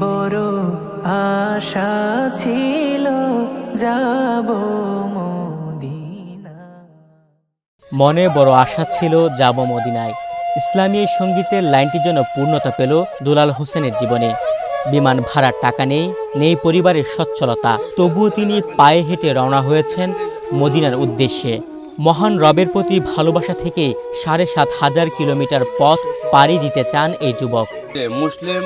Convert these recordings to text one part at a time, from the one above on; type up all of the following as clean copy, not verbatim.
বড় আশা ছিল যাব মদিনা। মনে বড় আশা ছিল যাব মদিনায়। ইসলামী এই সঙ্গীতের লাইনটি যেন পূর্ণতা পেল দুলাল হোসেনের জীবনে। বিমান ভাড়ার টাকা নেই পরিবারের সচ্ছলতা, তবুও তিনি পায়ে হেঁটে রওনা হয়েছেন মদিনার উদ্দেশ্যে। মহান রবের প্রতি ভালোবাসা থেকে ৭,৫০০ কিলোমিটার পথ পাড়ি দিতে চান এই যুবক। মুসলিম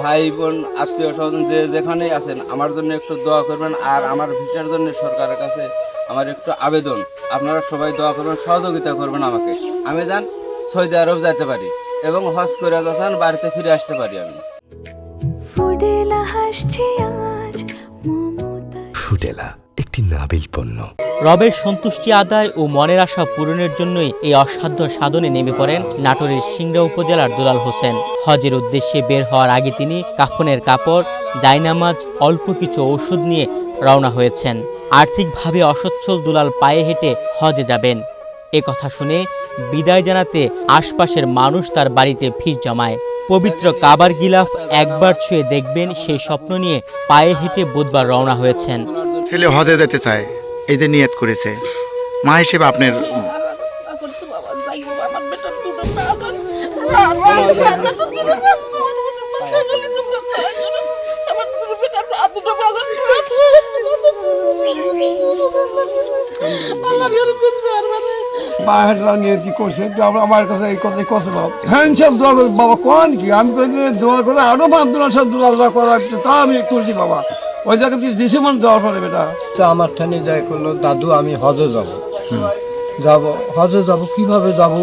ভাই বোন আত্মীয় স্বজন যে যেখানে আছেন আমার জন্য একটু দোয়া করবেন, আর আমার ভিসার জন্য সরকারের কাছে আমার একটু আবেদন, আপনারা সবাই দোয়া করবেন, সহযোগিতা করবেন আমাকে, আমি যেন সৌদি আরব যেতে পারি এবং হজ করে যাচ্ছেন বাড়িতে ফিরে আসতে পারি। আমি ফুডেলা একটি নাবিল পণ্য। রবের সন্তুষ্টি আদায় ও মনের আশা পূরণের জন্যই এই অসাধ্য সাধনে নেমে পড়েন নাটোরের সিংড়া উপজেলার দুলাল হোসেন। হজের উদ্দেশ্যে বের হওয়ার আগে তিনি কাফনের কাপড়, জায়নামাজ, অল্প কিছু ঔষধ নিয়ে রওনা হয়েছেন। আর্থিকভাবে অসচ্ছল দুলাল পায়ে হেঁটে হজে যাবেন। এ কথা শুনে বিদায় জানাতে আশপাশের মানুষ তার বাড়িতে ভিড় জমায়। পবিত্র কাবার গিলাফ একবার ছুঁয়ে দেখবেন, সেই স্বপ্ন নিয়ে পায়ে হেঁটে বুধবার রওনা হয়েছেন। ছেলে হজে যেতে চায়, এদের নিয়ত করেছে। মা হিসেবে আপনার বাবা নিয়তি করছে, আমার কাছে এই কথাই কষ্ট বাবা। হ্যাঁ সব দোয়া করি বাবা, কোন কি আমি দোয়া করে আরো 5 দিন সব দোয়া করা, তা আমি করছি বাবা। ওই জায়গাতে যেসে মন যাওয়ার পরে বেটা আমার ঠানি যাই করলো, দাদু আমি হজে যাব কিভাবে যাব,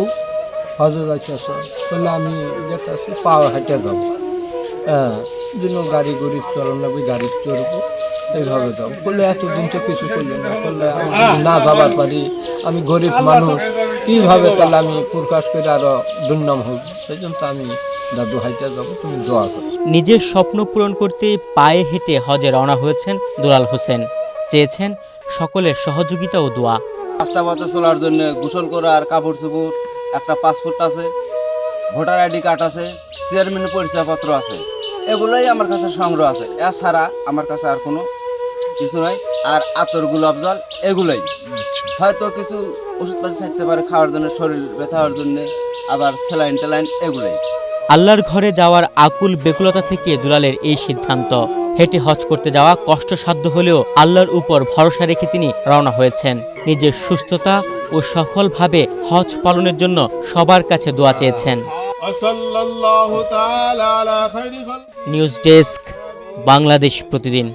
হজে যাইতেছ বললে আমি যেতেছি পাওয়া হাইটে যাবো, হ্যাঁ জন্য গাড়ি গরিব চলো না, গাড়ি চড়বো, এইভাবে যাবো বললে এতদিন তো কিছু করলে না, করলে আমি না যাবার পারি, আমি গরিব মানুষ, কীভাবে তাহলে আমি প্রকাশ করে আরো দুর্নাম হব, সেই জন্য তো আমি দাদু হাইটে যাবো, তুমি দোয়া করো। নিজের স্বপ্ন পূরণ করতে পায়ে হেঁটে হজে রওনা হয়েছেন দুলাল হোসেন। চেয়েছেন সকলের সহযোগিতা ও দোয়া। রাস্তা পথে চলার জন্য গোসল করার কাপড় চোপড়, একটা পাসপোর্ট আছে, ভোটার আইডি কার্ড আছে, চেয়ারম্যানের পরিচয়পত্র আছে, এগুলোই আমার কাছে সংগ্রহ আছে। এছাড়া আমার কাছে আর কোনো কিছু নাই। আর আতর, গোলাপ জল, এগুলোই। হয়তো কিছু ওষুধপাতি থাকতে পারে খাওয়ার জন্য, শরীর ব্যথা হওয়ার জন্য, আবার স্যালাইন টেলাইন, এগুলোই। আল্লাহর ঘরে যাওয়ার আকুল ব্যাকুলতা থেকে দুলালের এই সিদ্ধান্ত। হেঁটে হজ করতে যাওয়া কষ্টসাধ্য হলেও আল্লাহর উপর ভরসা রেখে তিনি রওনা হয়েছেন। নিজের সুস্থতা ও সফলভাবে হজ পালনের জন্য সবার কাছে দোয়া চেয়েছেন। নিউজ ডেস্ক, বাংলাদেশ প্রতিদিন।